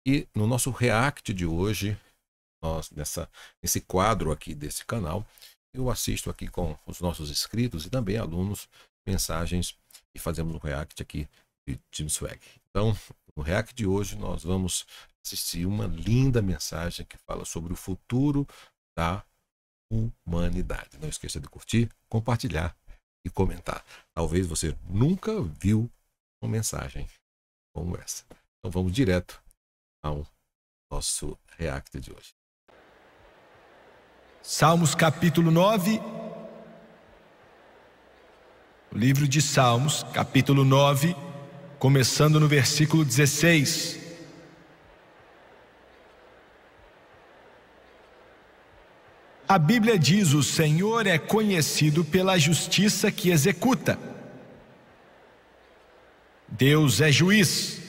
E no nosso React de hoje, nesse quadro aqui desse canal, eu assisto aqui com os nossos inscritos e também alunos mensagens e fazemos um React aqui de Team Swag. Então, no React de hoje nós vamos assistir uma linda mensagem que fala sobre o futuro da humanidade. Não esqueça de curtir, compartilhar e comentar. Talvez você nunca viu uma mensagem como essa. Então vamos direto ao nosso React de hoje. Salmos capítulo 9. O livro de Salmos, capítulo 9, começando no versículo 16. A Bíblia diz: o Senhor é conhecido pela justiça que executa. Deus é juiz.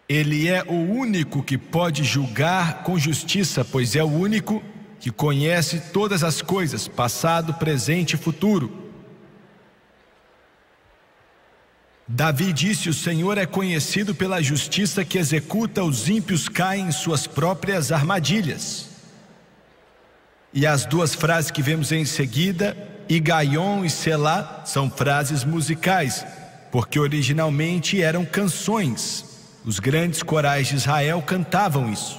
Ele é o único que pode julgar com justiça, pois é o único que conhece todas as coisas, passado, presente e futuro. Davi disse: o Senhor é conhecido pela justiça que executa, os ímpios caem em suas próprias armadilhas. E as duas frases que vemos em seguida, Igaion e Selá, são frases musicais, porque originalmente eram canções. Os grandes corais de Israel cantavam isso.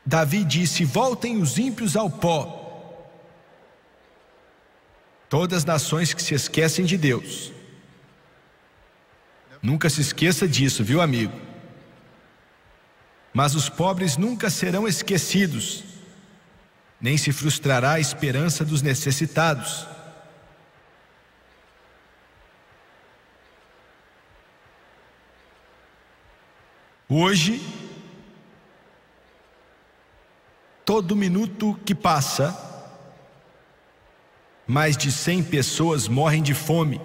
Davi disse: voltem os ímpios ao pó. Todas as nações que se esquecem de Deus. Nunca se esqueça disso, viu, amigo? Mas os pobres nunca serão esquecidos, nem se frustrará a esperança dos necessitados. Hoje, todo minuto que passa, mais de 100 pessoas morrem de fome.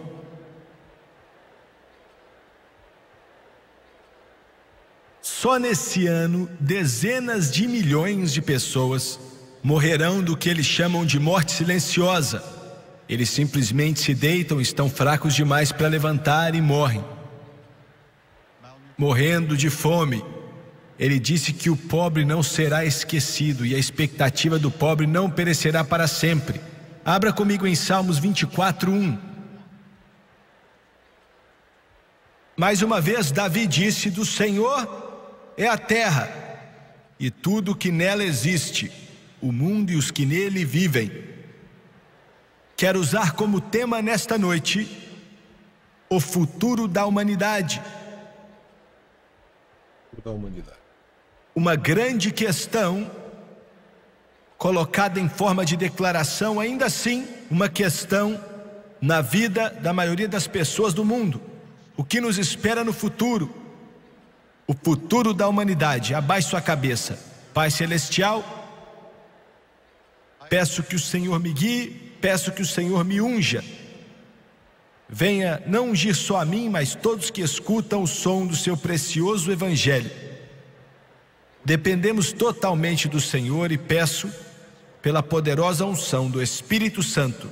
Só nesse ano, dezenas de milhões de pessoas morrerão do que eles chamam de morte silenciosa. Eles simplesmente se deitam, estão fracos demais para levantar e morrem. Morrendo de fome. Ele disse que o pobre não será esquecido e a expectativa do pobre não perecerá para sempre. Abra comigo em Salmos 24:1. Mais uma vez Davi disse: do Senhor é a terra e tudo que nela existe, o mundo e os que nele vivem. Quero usar como tema nesta noite o futuro da humanidade. Uma grande questão colocada em forma de declaração, ainda assim, uma questão na vida da maioria das pessoas do mundo. O que nos espera no futuro? O futuro da humanidade. Abaixe sua cabeça. Pai Celestial, peço que o Senhor me guie, peço que o Senhor me unja. Venha não ungir só a mim, mas todos que escutam o som do seu precioso Evangelho. Dependemos totalmente do Senhor e peço pela poderosa unção do Espírito Santo.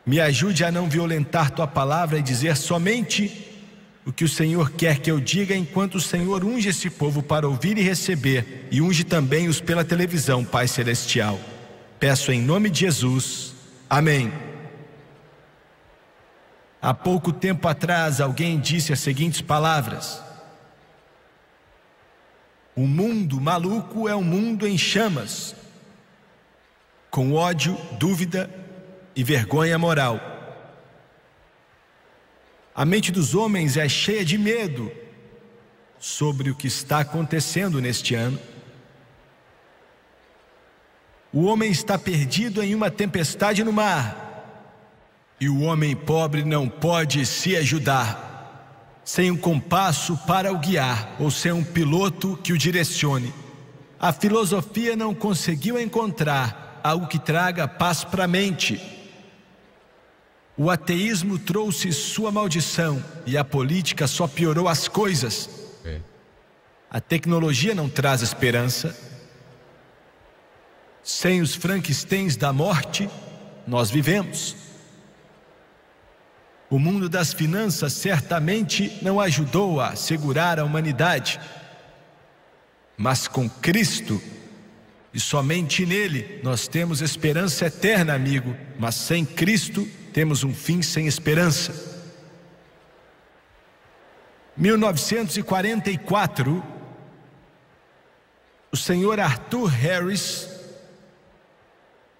Me ajude a não violentar tua palavra e dizer somente o que o Senhor quer que eu diga, enquanto o Senhor unge esse povo para ouvir e receber, e unge também os pela televisão, Pai Celestial. Peço em nome de Jesus. Amém. Há pouco tempo atrás alguém disse as seguintes palavras: o mundo maluco é um mundo em chamas, com ódio, dúvida e vergonha moral. A mente dos homens é cheia de medo sobre o que está acontecendo neste ano. O homem está perdido em uma tempestade no mar, e o homem pobre não pode se ajudar, sem um compasso para o guiar, ou sem um piloto que o direcione. A filosofia não conseguiu encontrar algo que traga paz para a mente. O ateísmo trouxe sua maldição e a política só piorou as coisas. A tecnologia não traz esperança. Sem os Frankensteins da morte, nós vivemos. O mundo das finanças certamente não ajudou a segurar a humanidade. Mas com Cristo, e somente nele, nós temos esperança eterna, amigo. Mas sem Cristo, temos um fim sem esperança. 1944, o senhor Arthur Harris,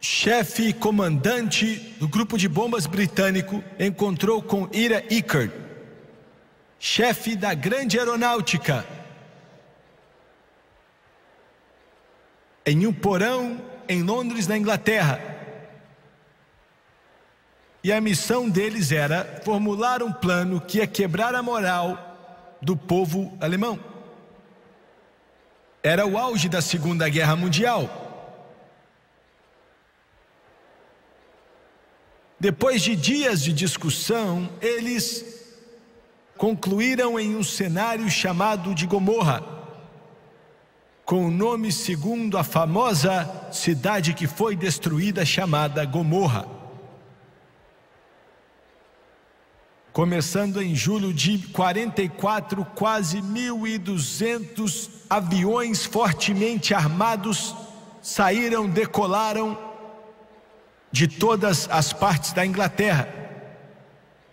chefe e comandante do grupo de bombas britânico, encontrou com Ira Eckert, chefe da grande aeronáutica, em um porão em Londres, na Inglaterra. E a missão deles era formular um plano que ia quebrar a moral do povo alemão. Era o auge da Segunda Guerra Mundial. Depois de dias de discussão, eles concluíram em um cenário chamado de Gomorra, com o nome segundo a famosa cidade que foi destruída, chamada Gomorra. Começando em julho de 44, quase 1.200 aviões fortemente armados decolaram de todas as partes da Inglaterra.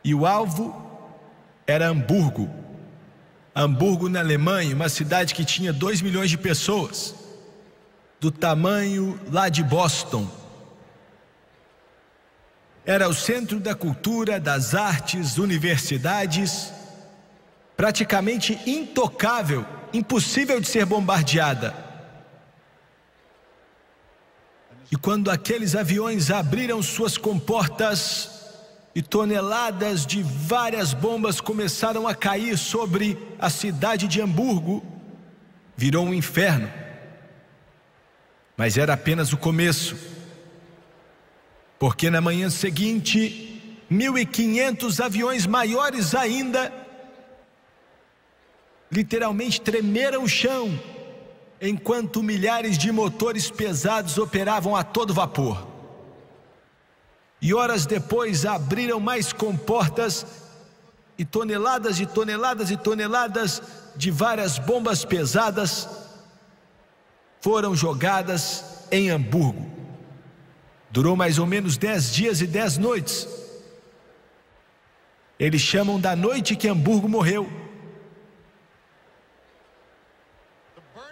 E o alvo era Hamburgo. Hamburgo, na Alemanha, uma cidade que tinha 2 milhões de pessoas, do tamanho lá de Boston. Era o centro da cultura, das artes, universidades, praticamente intocável, impossível de ser bombardeada. E quando aqueles aviões abriram suas comportas e toneladas de várias bombas começaram a cair sobre a cidade de Hamburgo, virou um inferno. Mas era apenas o começo. Porque na manhã seguinte, 1.500 aviões maiores ainda, literalmente tremeram o chão, enquanto milhares de motores pesados operavam a todo vapor. E horas depois abriram mais comportas e toneladas e toneladas e toneladas de várias bombas pesadas foram jogadas em Hamburgo. Durou mais ou menos 10 dias e 10 noites. Eles chamam da noite que Hamburgo morreu.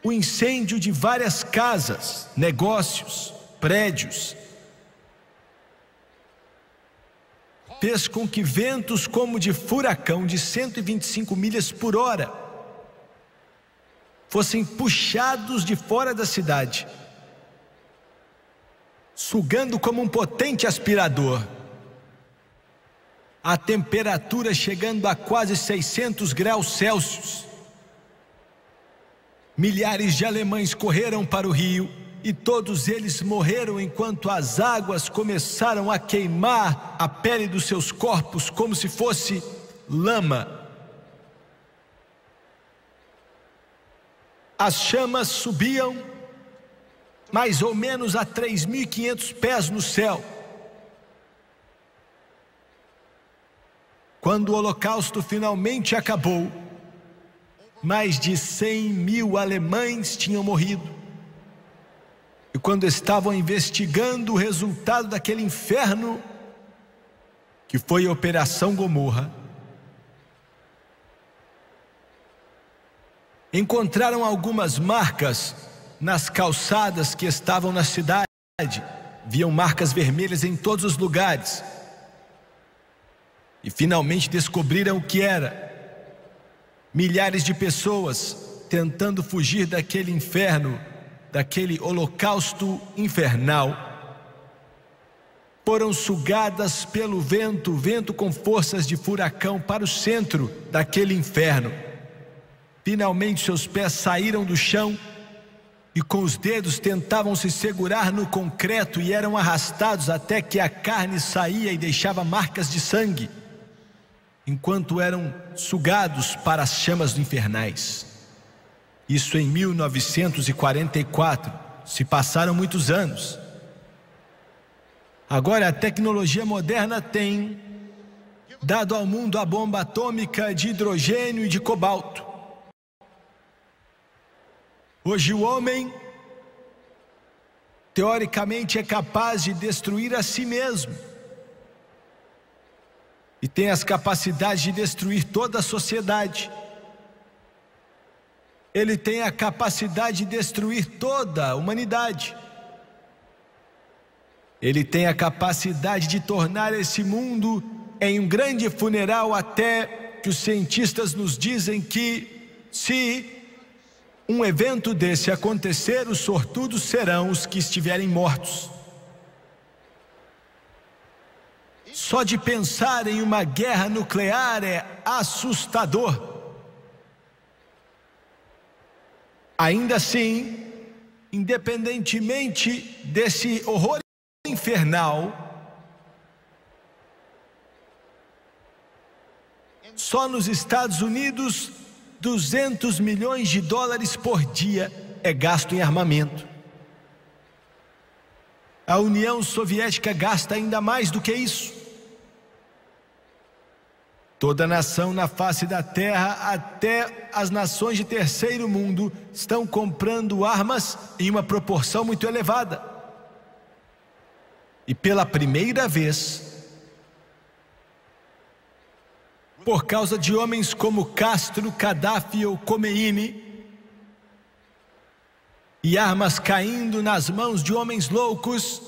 O incêndio de várias casas, negócios, prédios, fez com que ventos como de furacão de 125 milhas por hora fossem puxados de fora da cidade, sugando como um potente aspirador. A temperatura chegando a quase 600 graus Celsius. Milhares de alemães correram para o rio e todos eles morreram enquanto as águas começaram a queimar a pele dos seus corpos como se fosse lama. As chamas subiam mais ou menos a 3.500 pés no céu. Quando o holocausto finalmente acabou, mais de 100.000 alemães tinham morrido. E quando estavam investigando o resultado daquele inferno, que foi a Operação Gomorra, encontraram algumas marcas nas calçadas que estavam na cidade. Viam marcas vermelhas em todos os lugares. E finalmente descobriram o que era. Milhares de pessoas tentando fugir daquele inferno, daquele holocausto infernal, foram sugadas pelo vento, vento com forças de furacão, para o centro daquele inferno. Finalmente seus pés saíram do chão e com os dedos tentavam se segurar no concreto e eram arrastados até que a carne saía e deixava marcas de sangue, enquanto eram sugados para as chamas infernais. Isso em 1944. Se passaram muitos anos. Agora a tecnologia moderna tem dado ao mundo a bomba atômica de hidrogênio e de cobalto. Hoje o homem, teoricamente, é capaz de destruir a si mesmo e tem as capacidades de destruir toda a sociedade. Ele tem a capacidade de destruir toda a humanidade. Ele tem a capacidade de tornar esse mundo em um grande funeral, até que os cientistas nos dizem que, se um evento desse acontecer, os sortudos serão os que estiverem mortos. Só de pensar em uma guerra nuclear é assustador. Ainda assim, independentemente desse horror infernal, só nos Estados Unidos, 200 milhões de dólares por dia é gasto em armamento. A União Soviética gasta ainda mais do que isso. Toda nação na face da terra, até as nações de terceiro mundo, estão comprando armas em uma proporção muito elevada. E pela primeira vez, por causa de homens como Castro, Gaddafi ou Khomeini, e armas caindo nas mãos de homens loucos,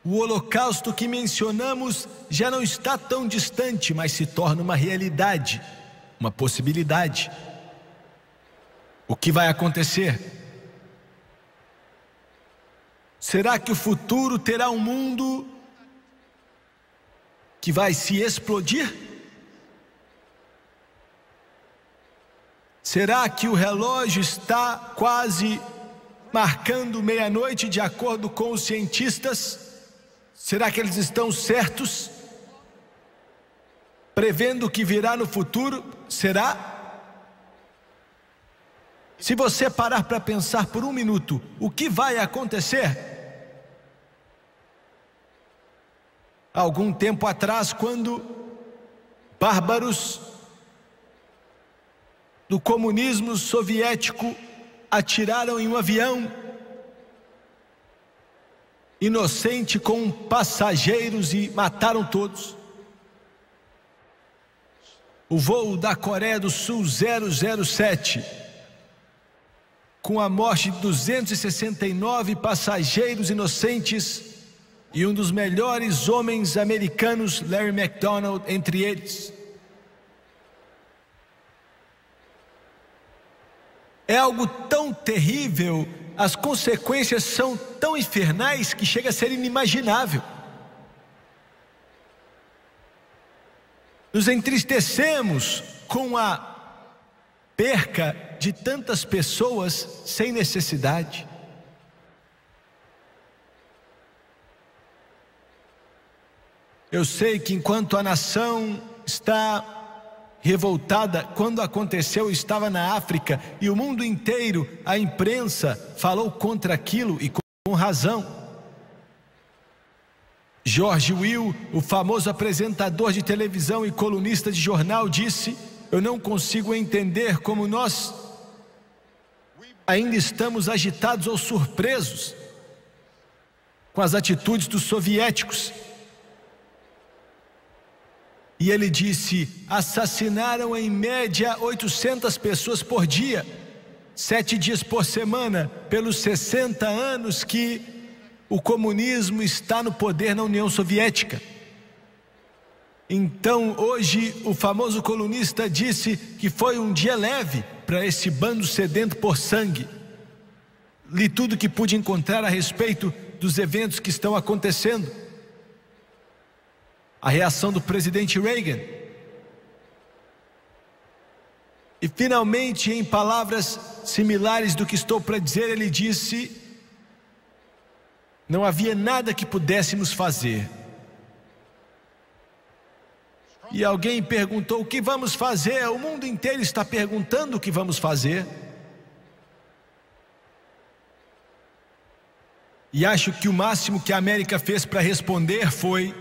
o holocausto que mencionamos já não está tão distante, mas se torna uma realidade, uma possibilidade. O que vai acontecer? Será que o futuro terá um mundo que vai se explodir? Será que o relógio está quase marcando meia-noite, de acordo com os cientistas? Será que eles estão certos? Prevendo o que virá no futuro? Será? Se você parar para pensar por um minuto, o que vai acontecer? Algum tempo atrás, quando bárbaros do comunismo soviético atiraram em um avião inocente com passageiros e mataram todos. O voo da Coreia do Sul 007, com a morte de 269 passageiros inocentes e um dos melhores homens americanos, Larry McDonald, entre eles. É algo tão terrível, as consequências são tão infernais que chega a ser inimaginável. Nos entristecemos com a perca de tantas pessoas sem necessidade. Eu sei que enquanto a nação está revoltada, quando aconteceu, eu estava na África e o mundo inteiro, a imprensa falou contra aquilo e com razão. George Will, o famoso apresentador de televisão e colunista de jornal, disse: eu não consigo entender como nós ainda estamos agitados ou surpresos com as atitudes dos soviéticos. E ele disse: assassinaram em média 800 pessoas por dia, 7 dias por semana, pelos 60 anos que o comunismo está no poder na União Soviética. Então hoje o famoso colunista disse que foi um dia leve para esse bando sedento por sangue. Li tudo que pude encontrar a respeito dos eventos que estão acontecendo. A reação do presidente Reagan. E finalmente, em palavras similares do que estou para dizer, ele disse: não havia nada que pudéssemos fazer. E alguém perguntou: o que vamos fazer? O mundo inteiro está perguntando o que vamos fazer. E acho que o máximo que a América fez para responder foi: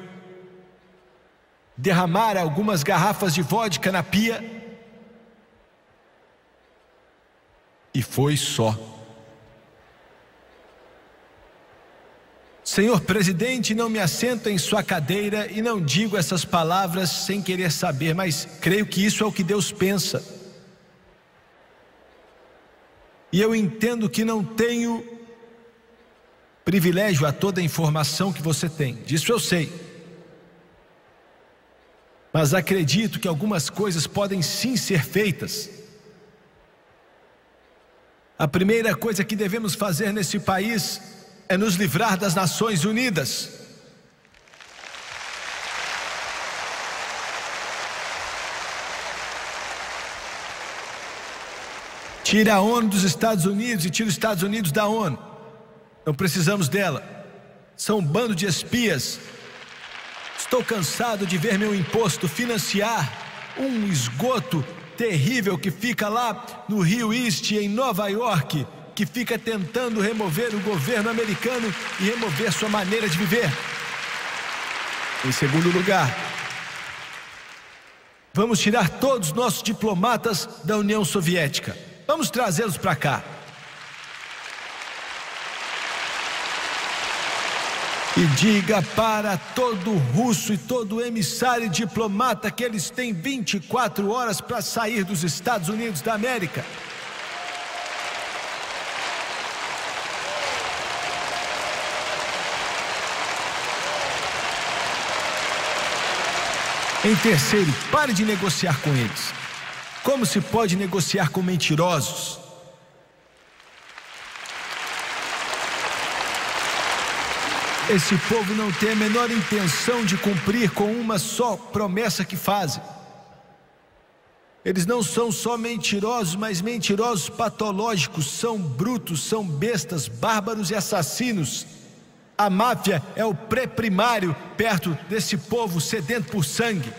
derramar algumas garrafas de vodka na pia e foi só. Senhor presidente, não me assento em sua cadeira e não digo essas palavras sem querer saber, mas creio que isso é o que Deus pensa. E eu entendo que não tenho privilégio a toda a informação que você tem, disso eu sei. Mas acredito que algumas coisas podem sim ser feitas. A primeira coisa que devemos fazer nesse país é nos livrar das Nações Unidas. Tira a ONU dos Estados Unidos e tira os Estados Unidos da ONU. Não precisamos dela. São um bando de espias. Estou cansado de ver meu imposto financiar um esgoto terrível que fica lá no Rio East, em Nova York, que fica tentando remover o governo americano e remover sua maneira de viver. Em segundo lugar, vamos tirar todos os nossos diplomatas da União Soviética. Vamos trazê-los para cá. E diga para todo russo e todo emissário diplomata que eles têm 24 horas para sair dos Estados Unidos da América. Em terceiro, pare de negociar com eles. Como se pode negociar com mentirosos? Esse povo não tem a menor intenção de cumprir com uma só promessa que fazem. Eles não são só mentirosos, mas mentirosos patológicos, são brutos, são bestas, bárbaros e assassinos. A máfia é o pré-primário perto desse povo sedento por sangue.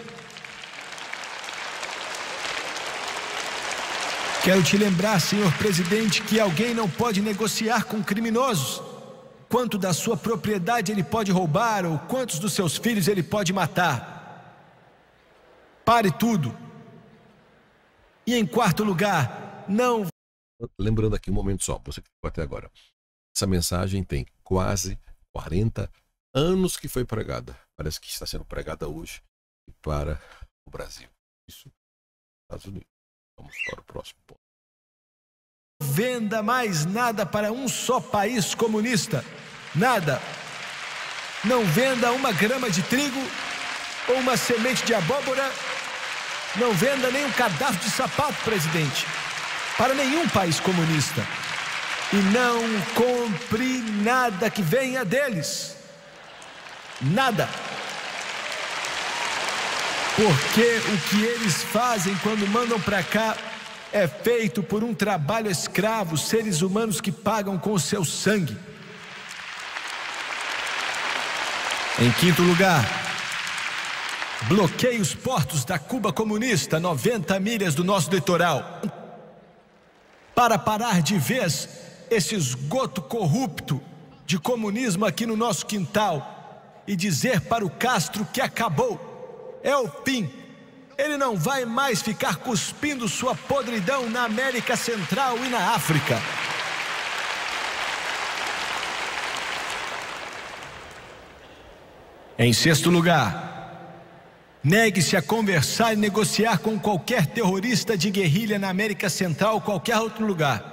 Quero te lembrar, senhor presidente, que alguém não pode negociar com criminosos. Quanto da sua propriedade ele pode roubar ou quantos dos seus filhos ele pode matar. Pare tudo. E em quarto lugar, não... Lembrando aqui um momento só, você que ficou até agora. Essa mensagem tem quase 40 anos que foi pregada. Parece que está sendo pregada hoje para o Brasil. Isso, Estados Unidos. Vamos para o próximo ponto. Venda mais nada para um só país comunista. Nada. Não venda uma grama de trigo ou uma semente de abóbora. Não venda nem um cadastro de sapato, presidente, para nenhum país comunista. E não compre nada que venha deles. Nada. Porque o que eles fazem quando mandam para cá é feito por um trabalho escravo, seres humanos que pagam com o seu sangue. Em quinto lugar, bloqueie os portos da Cuba comunista, 90 milhas do nosso litoral, para parar de vez esse esgoto corrupto de comunismo aqui no nosso quintal e dizer para o Castro que acabou, é o fim. Ele não vai mais ficar cuspindo sua podridão na América Central e na África. Em sexto lugar, negue-se a conversar e negociar com qualquer terrorista de guerrilha na América Central ou qualquer outro lugar,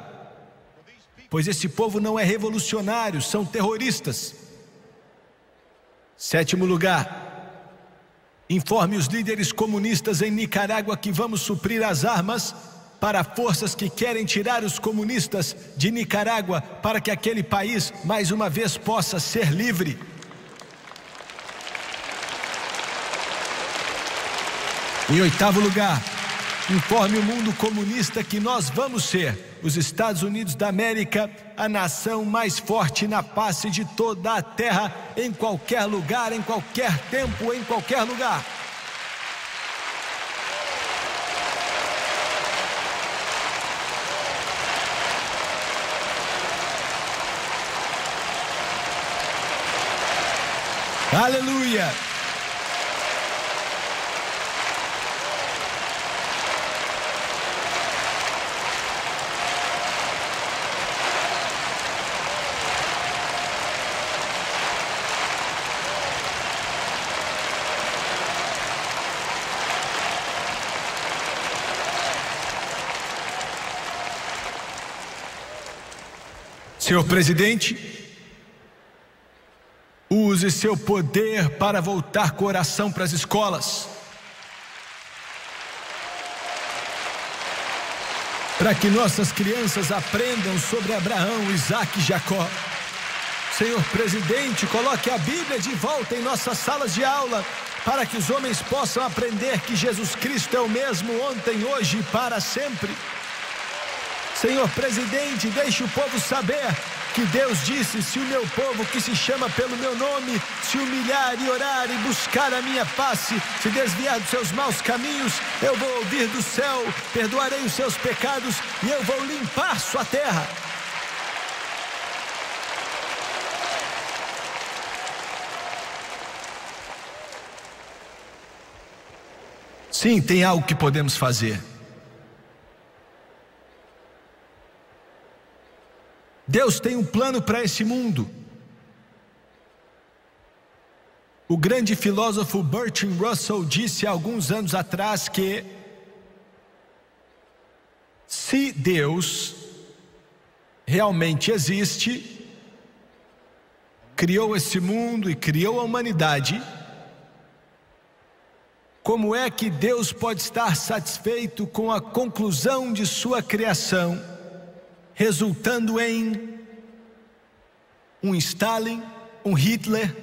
pois esse povo não é revolucionário, são terroristas. Sétimo lugar, informe os líderes comunistas em Nicarágua que vamos suprir as armas para forças que querem tirar os comunistas de Nicarágua para que aquele país mais uma vez possa ser livre. Em oitavo lugar, informe o mundo comunista que nós vamos ser, os Estados Unidos da América, a nação mais forte na face de toda a terra, em qualquer lugar, em qualquer tempo, em qualquer lugar. Aleluia! Senhor presidente, use seu poder para voltar com oração para as escolas, para que nossas crianças aprendam sobre Abraão, Isaque e Jacó. Senhor presidente, coloque a Bíblia de volta em nossas salas de aula, para que os homens possam aprender que Jesus Cristo é o mesmo ontem, hoje e para sempre. Senhor presidente, deixe o povo saber que Deus disse: se o meu povo, que se chama pelo meu nome, se humilhar e orar e buscar a minha face, se desviar dos seus maus caminhos, eu vou ouvir do céu, perdoarei os seus pecados e eu vou limpar sua terra. Sim, tem algo que podemos fazer. Deus tem um plano para esse mundo. O grande filósofo Bertrand Russell disse há alguns anos atrás que se Deus realmente existe, criou esse mundo e criou a humanidade, como é que Deus pode estar satisfeito com a conclusão de sua criação, resultando em um Stalin, um Hitler,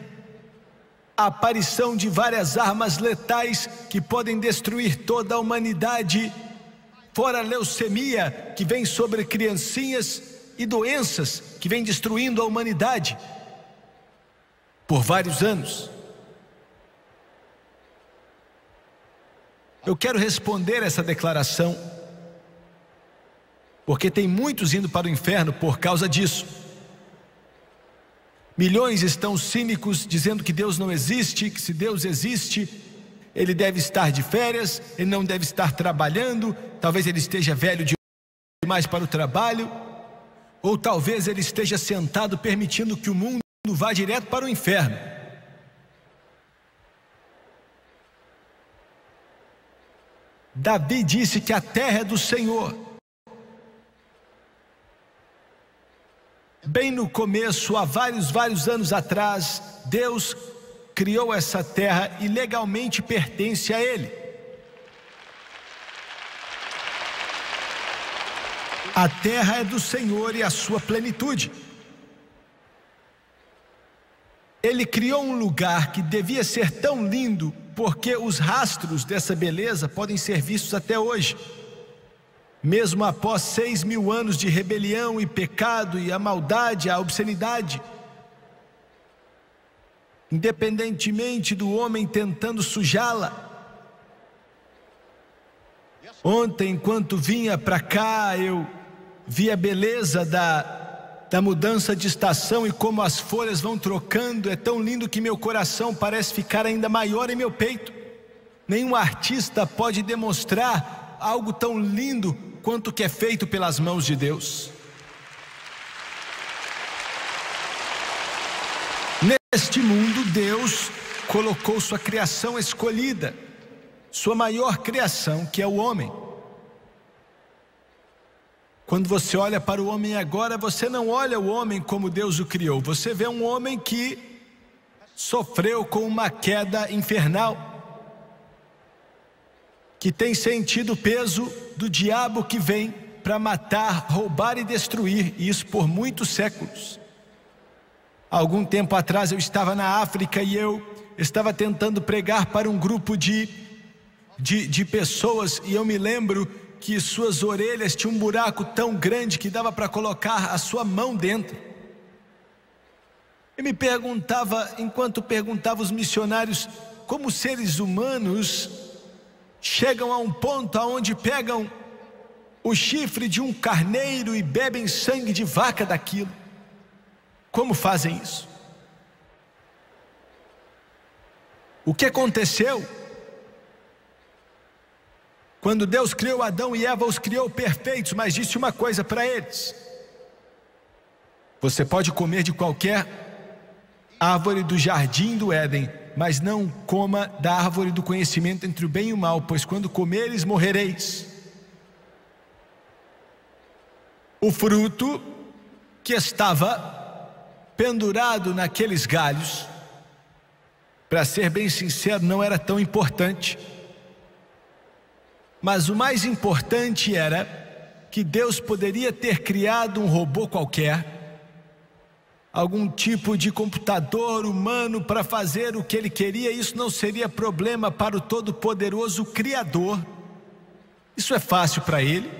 a aparição de várias armas letais que podem destruir toda a humanidade, fora a leucemia que vem sobre criancinhas e doenças que vem destruindo a humanidade por vários anos? Eu quero responder essa declaração, porque tem muitos indo para o inferno por causa disso. Milhões estão cínicos dizendo que Deus não existe, que se Deus existe, Ele deve estar de férias, Ele não deve estar trabalhando, talvez Ele esteja velho demais para o trabalho, ou talvez Ele esteja sentado permitindo que o mundo vá direto para o inferno. Davi disse que a terra é do Senhor. Bem no começo, há vários anos atrás, Deus criou essa terra e legalmente pertence a Ele. A terra é do Senhor e a sua plenitude. Ele criou um lugar que devia ser tão lindo, porque os rastros dessa beleza podem ser vistos até hoje. Mesmo após 6.000 anos de rebelião e pecado e a maldade, a obscenidade, independentemente do homem tentando sujá-la. Ontem, enquanto vinha para cá, eu vi a beleza da mudança de estação e como as folhas vão trocando. É tão lindo que meu coração parece ficar ainda maior em meu peito. Nenhum artista pode demonstrar algo tão lindo quanto que é feito pelas mãos de Deus. Neste mundo, Deus colocou sua criação escolhida, sua maior criação, que é o homem. Quando você olha para o homem agora, você não olha o homem como Deus o criou. Você vê um homem que sofreu com uma queda infernal, que tem sentido o peso do diabo que vem para matar, roubar e destruir, e isso por muitos séculos. Algum tempo atrás eu estava na África e eu estava tentando pregar para um grupo de pessoas, e eu me lembro que suas orelhas tinham um buraco tão grande que dava para colocar a sua mão dentro. Eu me perguntava, enquanto perguntava os missionários, como seres humanos chegam a um ponto onde pegam o chifre de um carneiro e bebem sangue de vaca daquilo. Como fazem isso? O que aconteceu? Quando Deus criou Adão e Eva, os criou perfeitos, mas disse uma coisa para eles: você pode comer de qualquer árvore do jardim do Éden, mas não coma da árvore do conhecimento entre o bem e o mal, pois quando comeres morrereis. O fruto que estava pendurado naqueles galhos, para ser bem sincero, não era tão importante. Mas o mais importante era que Deus poderia ter criado um robô qualquer, algum tipo de computador humano para fazer o que ele queria. Isso não seria problema para o todo-poderoso Criador. Isso é fácil para ele.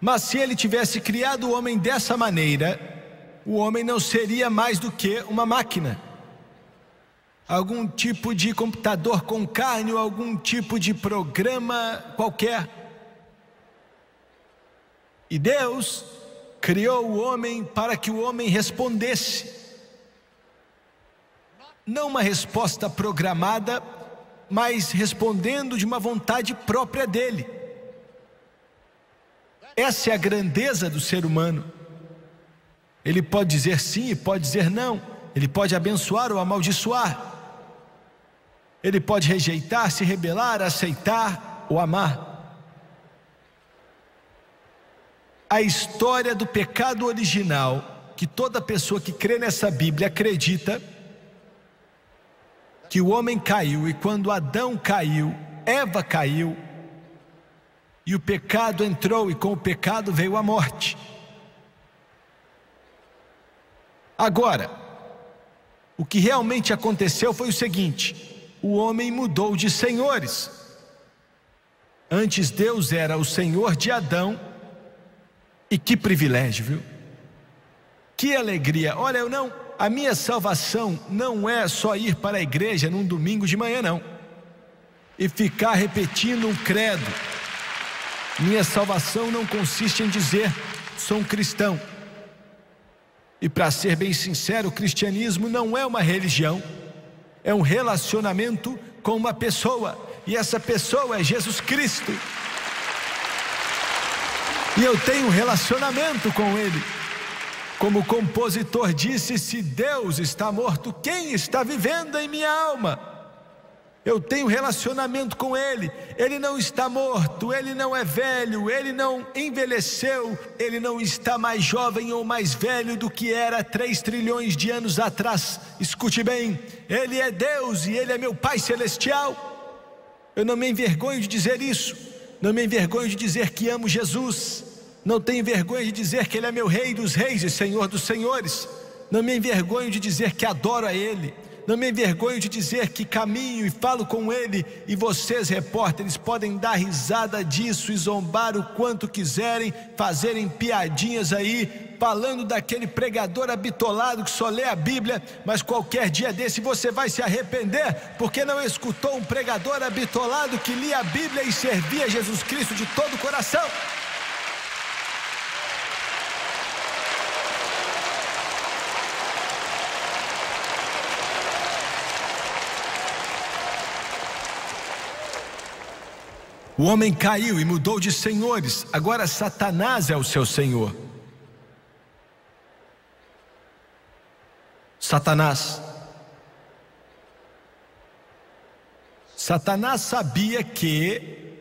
Mas se ele tivesse criado o homem dessa maneira, o homem não seria mais do que uma máquina, algum tipo de computador com carne ou algum tipo de programa qualquer. E Deus criou o homem para que o homem respondesse, não uma resposta programada, mas respondendo de uma vontade própria dele. Essa é a grandeza do ser humano. Ele pode dizer sim e pode dizer não. Ele pode abençoar ou amaldiçoar. Ele pode rejeitar, se rebelar, aceitar ou amar. A história do pecado original, que toda pessoa que crê nessa Bíblia acredita, que o homem caiu, e quando Adão caiu, Eva caiu, e o pecado entrou, e com o pecado veio a morte. Agora, o que realmente aconteceu foi o seguinte: o homem mudou de senhores. Antes Deus era o Senhor de Adão, e que privilégio, viu? Que alegria! Olha, a minha salvação não é só ir para a igreja num domingo de manhã, não, e ficar repetindo um credo. Minha salvação não consiste em dizer, sou um cristão. E para ser bem sincero, o cristianismo não é uma religião, é um relacionamento com uma pessoa, e essa pessoa é Jesus Cristo. E eu tenho um relacionamento com Ele. Como o compositor disse, se Deus está morto, quem está vivendo em minha alma? Eu tenho relacionamento com Ele. Ele não está morto, Ele não é velho, Ele não envelheceu, Ele não está mais jovem ou mais velho do que era 3 trilhões de anos atrás. Escute bem, Ele é Deus e Ele é meu Pai Celestial. Eu não me envergonho de dizer isso, não me envergonho de dizer que amo Jesus, não tenho vergonha de dizer que Ele é meu Rei dos Reis e Senhor dos Senhores, não me envergonho de dizer que adoro a Ele, não me envergonho de dizer que caminho e falo com Ele. E vocês, repórteres, podem dar risada disso e zombar o quanto quiserem, fazerem piadinhas aí, falando daquele pregador abitolado que só lê a Bíblia, mas qualquer dia desse você vai se arrepender, porque não escutou um pregador abitolado que lia a Bíblia e servia Jesus Cristo de todo o coração. O homem caiu e mudou de senhores. Agora Satanás é o seu senhor. Satanás sabia que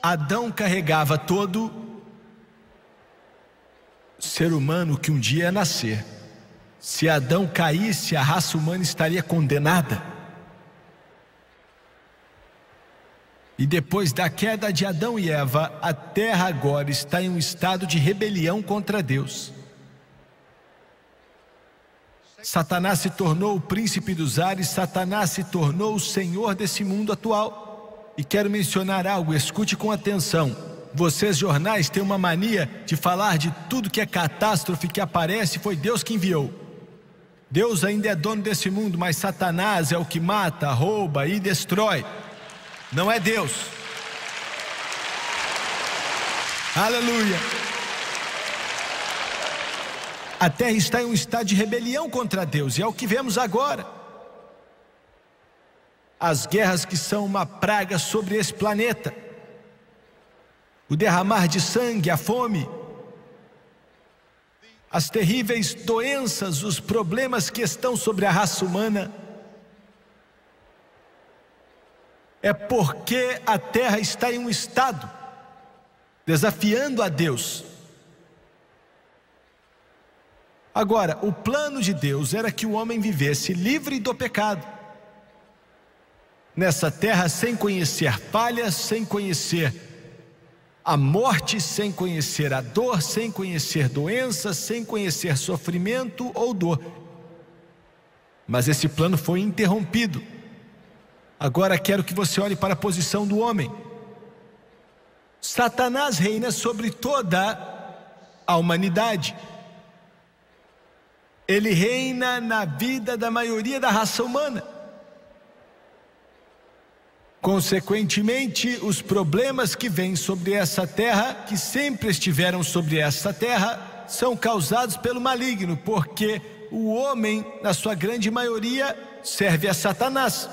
Adão carregava todo ser humano que um dia ia nascer. Se Adão caísse, a raça humana estaria condenada. E depois da queda de Adão e Eva, a terra agora está em um estado de rebelião contra Deus. Satanás se tornou o príncipe dos ares, Satanás se tornou o senhor desse mundo atual. E quero mencionar algo, escute com atenção. Vocês jornais têm uma mania de falar de tudo que é catástrofe que aparece, foi Deus que enviou. Deus ainda é dono desse mundo, mas Satanás é o que mata, rouba e destrói. Não é Deus. Aleluia. A terra está em um estado de rebelião contra Deus, e é o que vemos agora. As guerras que são uma praga sobre esse planeta, o derramar de sangue, a fome, as terríveis doenças, os problemas que estão sobre a raça humana, é porque a terra está em um estado desafiando a Deus. Agora, o plano de Deus era que o homem vivesse livre do pecado, nessa terra, sem conhecer falhas, sem conhecer a morte, sem conhecer a dor, sem conhecer doenças, sem conhecer sofrimento ou dor. Mas esse plano foi interrompido. Agora quero que você olhe para a posição do homem. Satanás reina sobre toda a humanidade. Ele reina na vida da maioria da raça humana. Consequentemente, os problemas que vêm sobre essa terra, que sempre estiveram sobre essa terra, são causados pelo maligno, porque o homem, na sua grande maioria, serve a Satanás.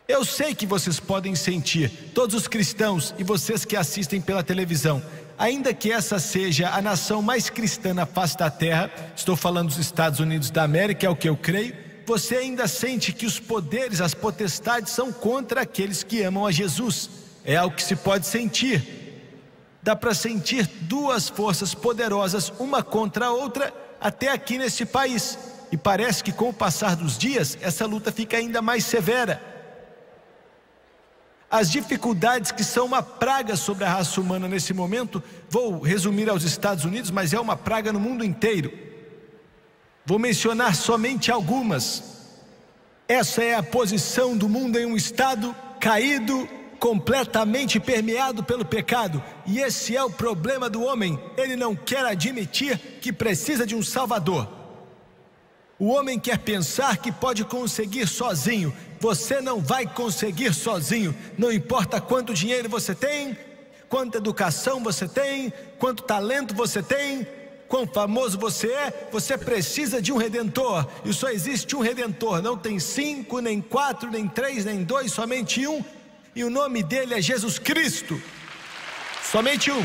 Eu sei que vocês podem sentir, todos os cristãos e vocês que assistem pela televisão, ainda que essa seja a nação mais cristã na face da terra, estou falando dos Estados Unidos da América, é o que eu creio, você ainda sente que os poderes, as potestades são contra aqueles que amam a Jesus. É algo que se pode sentir. Dá para sentir duas forças poderosas, uma contra a outra, até aqui nesse país. E parece que com o passar dos dias, essa luta fica ainda mais severa. As dificuldades que são uma praga sobre a raça humana nesse momento, vou resumir aos Estados Unidos, mas é uma praga no mundo inteiro. Vou mencionar somente algumas. Essa é a posição do mundo em um estado caído, completamente permeado pelo pecado. E esse é o problema do homem. Ele não quer admitir que precisa de um Salvador. O homem quer pensar que pode conseguir sozinho. Você não vai conseguir sozinho. Não importa quanto dinheiro você tem, quanta educação você tem, quanto talento você tem, quão famoso você precisa de um Redentor. E só existe um Redentor. Não tem 5, nem 4, nem 3, nem 2, somente um. E o nome dele é Jesus Cristo. Somente um.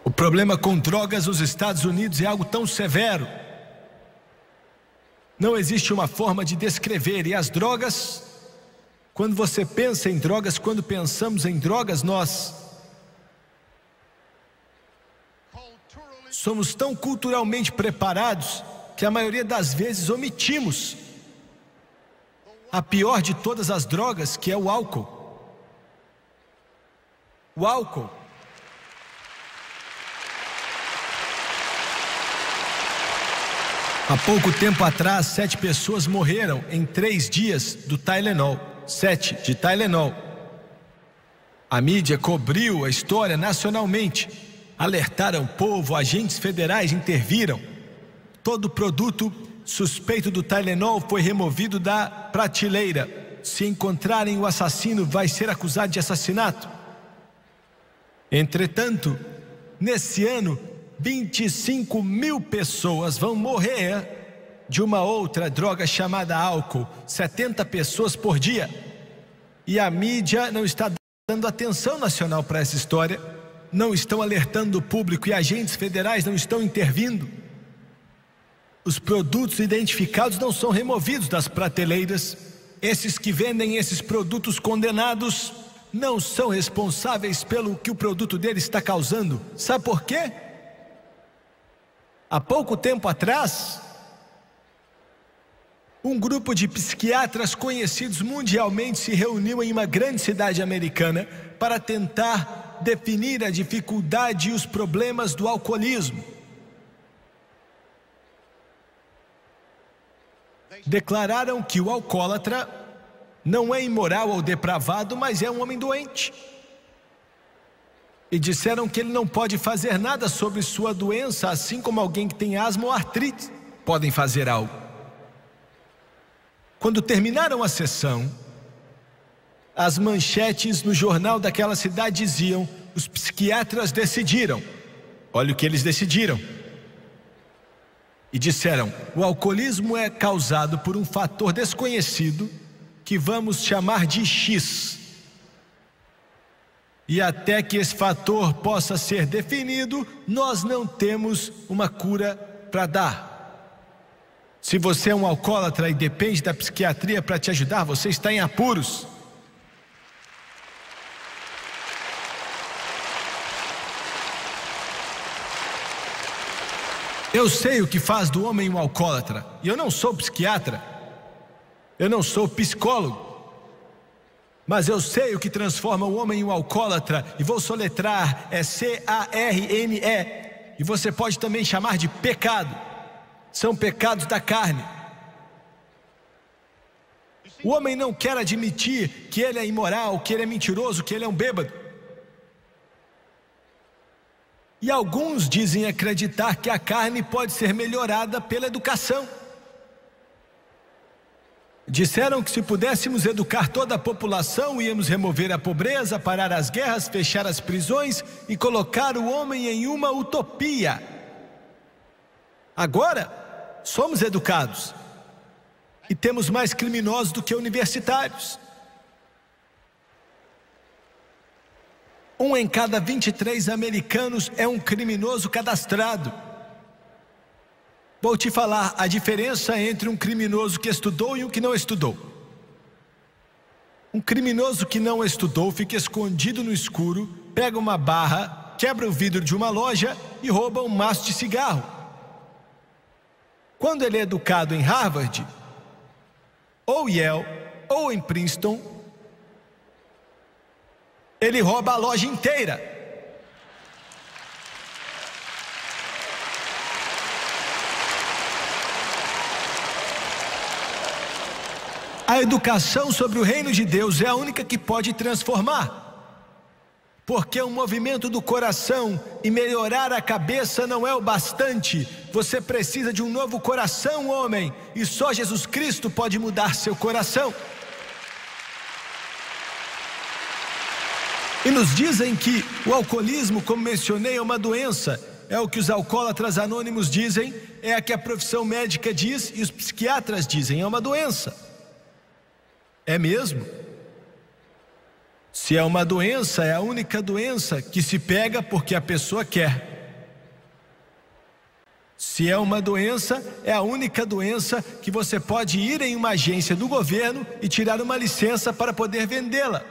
O problema com drogas nos Estados Unidos é algo tão severo. Não existe uma forma de descrever. E as drogas, quando você pensa em drogas, quando pensamos em drogas, nós somos tão culturalmente preparados que a maioria das vezes omitimos a pior de todas as drogas, que é o álcool. O álcool. Há pouco tempo atrás, 7 pessoas morreram em 3 dias do Tylenol. 7 de Tylenol. A mídia cobriu a história nacionalmente. Alertaram o povo, agentes federais interviram. Todo produto suspeito do Tylenol foi removido da prateleira. Se encontrarem o assassino, vai ser acusado de assassinato. Entretanto, nesse ano, 25 mil pessoas vão morrer de uma outra droga chamada álcool. 70 pessoas por dia. E a mídia não está dando atenção nacional para essa história. Não estão alertando o público e agentes federais não estão intervindo. Os produtos identificados não são removidos das prateleiras. Esses que vendem esses produtos condenados não são responsáveis pelo que o produto dele está causando. Sabe por quê? Há pouco tempo atrás, um grupo de psiquiatras conhecidos mundialmente se reuniu em uma grande cidade americana para tentar definir a dificuldade e os problemas do alcoolismo. Declararam que o alcoólatra não é imoral ou depravado, mas é um homem doente. E disseram que ele não pode fazer nada sobre sua doença, assim como alguém que tem asma ou artrite podem fazer algo. Quando terminaram a sessão, as manchetes no jornal daquela cidade diziam: os psiquiatras decidiram. Olha o que eles decidiram. E disseram: o alcoolismo é causado por um fator desconhecido que vamos chamar de X. E até que esse fator possa ser definido, nós não temos uma cura para dar. Se você é um alcoólatra e depende da psiquiatria para te ajudar, você está em apuros. Eu sei o que faz do homem um alcoólatra, e eu não sou psiquiatra, eu não sou psicólogo, mas eu sei o que transforma o homem em um alcoólatra, e vou soletrar, é C-A-R-N-E, e você pode também chamar de pecado. São pecados da carne. O homem não quer admitir que ele é imoral, que ele é mentiroso, que ele é um bêbado. E alguns dizem acreditar que a carne pode ser melhorada pela educação. Disseram que se pudéssemos educar toda a população, íamos remover a pobreza, parar as guerras, fechar as prisões e colocar o homem em uma utopia. Agora, somos educados e temos mais criminosos do que universitários. 1 em cada 23 americanos é um criminoso cadastrado. Vou te falar a diferença entre um criminoso que estudou e um que não estudou. Um criminoso que não estudou fica escondido no escuro, pega uma barra, quebra o vidro de uma loja e rouba um maço de cigarro. Quando ele é educado em Harvard, ou Yale, ou em Princeton, ele rouba a loja inteira. A educação sobre o reino de Deus é a única que pode transformar. Porque um movimento do coração e melhorar a cabeça não é o bastante. Você precisa de um novo coração, homem, e só Jesus Cristo pode mudar seu coração. E nos dizem que o alcoolismo, como mencionei, é uma doença. É o que os alcoólatras anônimos dizem, é a que a profissão médica diz e os psiquiatras dizem, é uma doença. É mesmo? Se é uma doença, é a única doença que se pega porque a pessoa quer. Se é uma doença, é a única doença que você pode ir em uma agência do governo e tirar uma licença para poder vendê-la.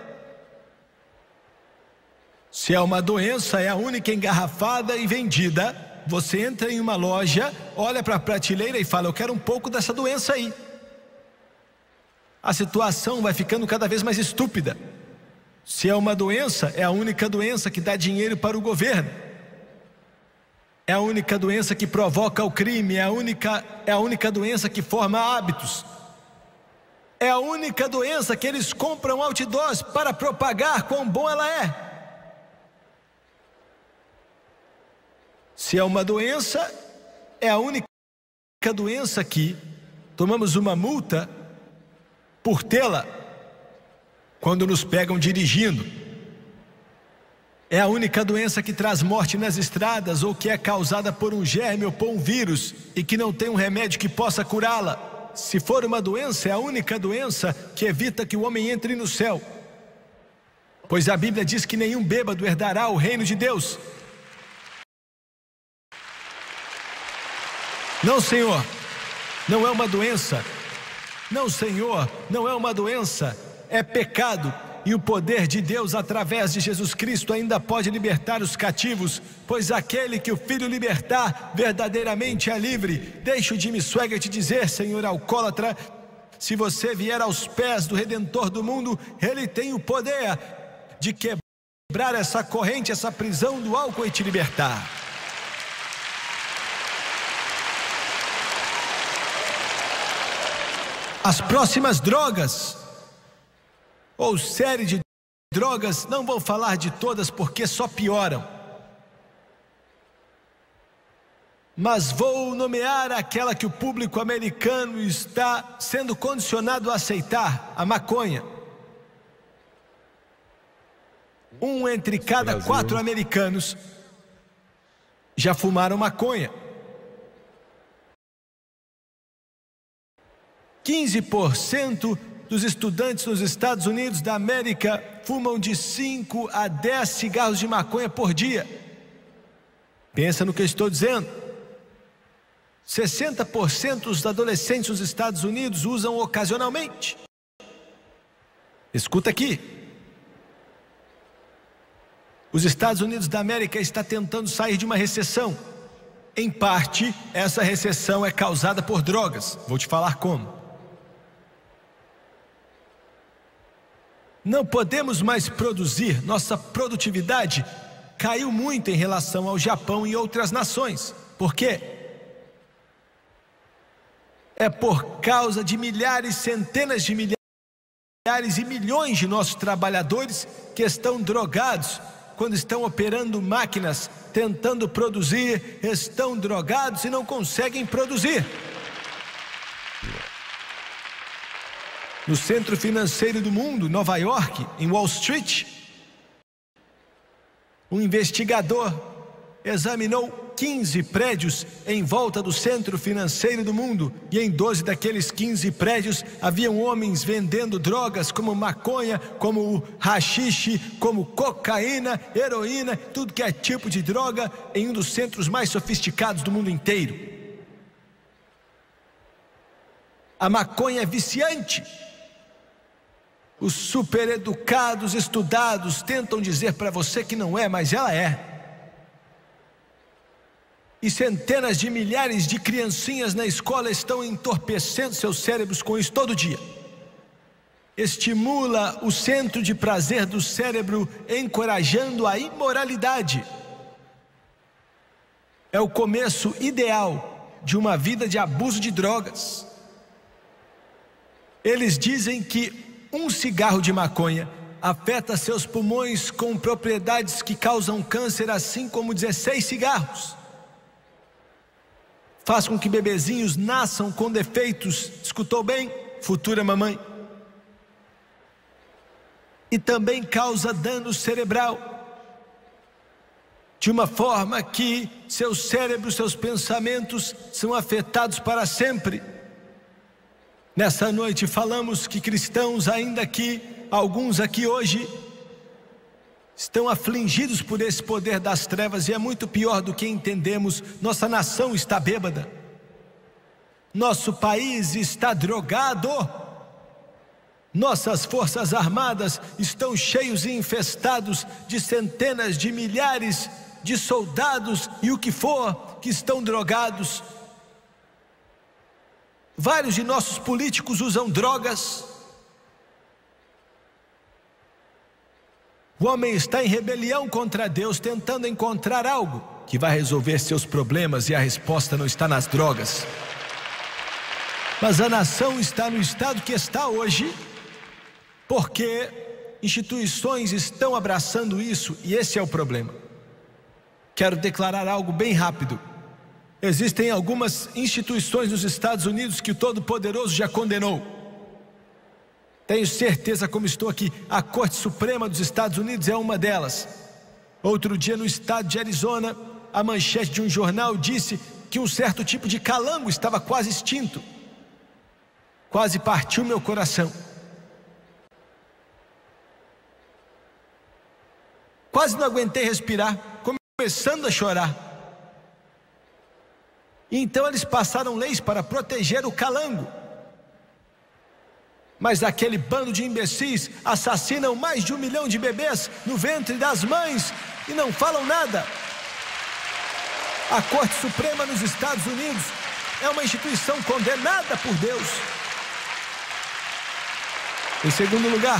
Se é uma doença, é a única engarrafada e vendida. Você entra em uma loja, olha para a prateleira e fala, eu quero um pouco dessa doença aí. A situação vai ficando cada vez mais estúpida. Se é uma doença, é a única doença que dá dinheiro para o governo. É a única doença que provoca o crime, é a única doença que forma hábitos. É a única doença que eles compram outdoors para propagar quão bom ela é. Se é uma doença, é a única doença que tomamos uma multa por tê-la quando nos pegam dirigindo. É a única doença que traz morte nas estradas ou que é causada por um germe ou por um vírus e que não tem um remédio que possa curá-la. Se for uma doença, é a única doença que evita que o homem entre no céu. Pois a Bíblia diz que nenhum bêbado herdará o reino de Deus. Não, Senhor, não é uma doença. Não, Senhor, não é uma doença. É pecado. E o poder de Deus através de Jesus Cristo ainda pode libertar os cativos, pois aquele que o Filho libertar verdadeiramente é livre. Deixa o Jimmy Swaggart te dizer, senhor alcoólatra, se você vier aos pés do Redentor do mundo, ele tem o poder de quebrar essa corrente, essa prisão do álcool e te libertar. As próximas drogas, ou série de drogas, não vou falar de todas porque só pioram. Mas vou nomear aquela que o público americano está sendo condicionado a aceitar, a maconha. 1 entre cada 4 americanos já fumaram maconha. 15% dos estudantes nos Estados Unidos da América fumam de 5 a 10 cigarros de maconha por dia. Pensa no que eu estou dizendo. 60% dos adolescentes dos Estados Unidos usam ocasionalmente. Escuta aqui. Os Estados Unidos da América está tentando sair de uma recessão. Em parte, essa recessão é causada por drogas. Vou te falar como. Não podemos mais produzir. Nossa produtividade caiu muito em relação ao Japão e outras nações. Por quê? É por causa de milhares, centenas de milhares e milhões de nossos trabalhadores que estão drogados quando estão operando máquinas, tentando produzir, estão drogados e não conseguem produzir. No centro financeiro do mundo, Nova York, em Wall Street, um investigador examinou 15 prédios em volta do centro financeiro do mundo, e em 12 daqueles 15 prédios haviam homens vendendo drogas como maconha, como haxixe, como cocaína, heroína, tudo que é tipo de droga, em um dos centros mais sofisticados do mundo inteiro. A maconha é viciante. Os supereducados, estudados tentam dizer para você que não é, mas ela é. E centenas de milhares de criancinhas na escola estão entorpecendo seus cérebros com isso todo dia. Estimula o centro de prazer do cérebro, encorajando a imoralidade. É o começo ideal de uma vida de abuso de drogas. Eles dizem que um cigarro de maconha afeta seus pulmões com propriedades que causam câncer, assim como 16 cigarros. Faz com que bebezinhos nasçam com defeitos, escutou bem? Futura mamãe. E também causa dano cerebral, de uma forma que seu cérebro, seus pensamentos são afetados para sempre. Nessa noite falamos que cristãos ainda aqui, alguns aqui hoje, estão afligidos por esse poder das trevas, e é muito pior do que entendemos. Nossa nação está bêbada. Nosso país está drogado. Nossas forças armadas estão cheios e infestados de centenas de milhares de soldados e o que for que estão drogados. Vários de nossos políticos usam drogas. O homem está em rebelião contra Deus, tentando encontrar algo que vai resolver seus problemas, e a resposta não está nas drogas. Mas a nação está no estado que está hoje, porque instituições estão abraçando isso, e esse é o problema. Quero declarar algo bem rápido. Existem algumas instituições nos Estados Unidos que o Todo-Poderoso já condenou. Tenho certeza, como estou aqui, a Corte Suprema dos Estados Unidos é uma delas. Outro dia, no estado de Arizona, a manchete de um jornal disse que um certo tipo de calango estava quase extinto. Quase partiu meu coração. Quase não aguentei respirar, começando a chorar. E então eles passaram leis para proteger o calango. Mas aquele bando de imbecis assassinam mais de 1 milhão de bebês no ventre das mães e não falam nada. A Corte Suprema nos Estados Unidos é uma instituição condenada por Deus. Em segundo lugar,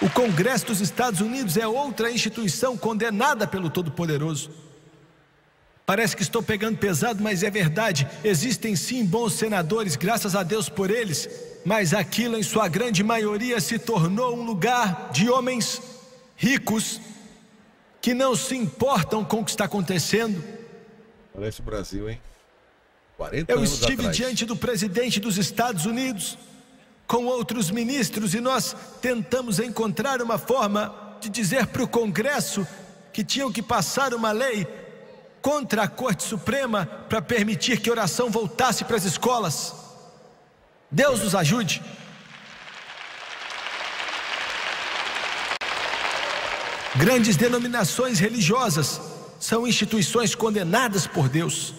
o Congresso dos Estados Unidos é outra instituição condenada pelo Todo-Poderoso. Parece que estou pegando pesado, mas é verdade. Existem sim bons senadores, graças a Deus por eles, mas aquilo em sua grande maioria se tornou um lugar de homens ricos que não se importam com o que está acontecendo. Parece o Brasil, hein? 40 Eu anos estive atrás. diante do presidente dos Estados Unidos com outros ministros e nós tentamos encontrar uma forma de dizer para o Congresso que tinham que passar uma lei contra a Corte Suprema para permitir que a oração voltasse para as escolas. Deus nos ajude. Grandes denominações religiosas são instituições condenadas por Deus.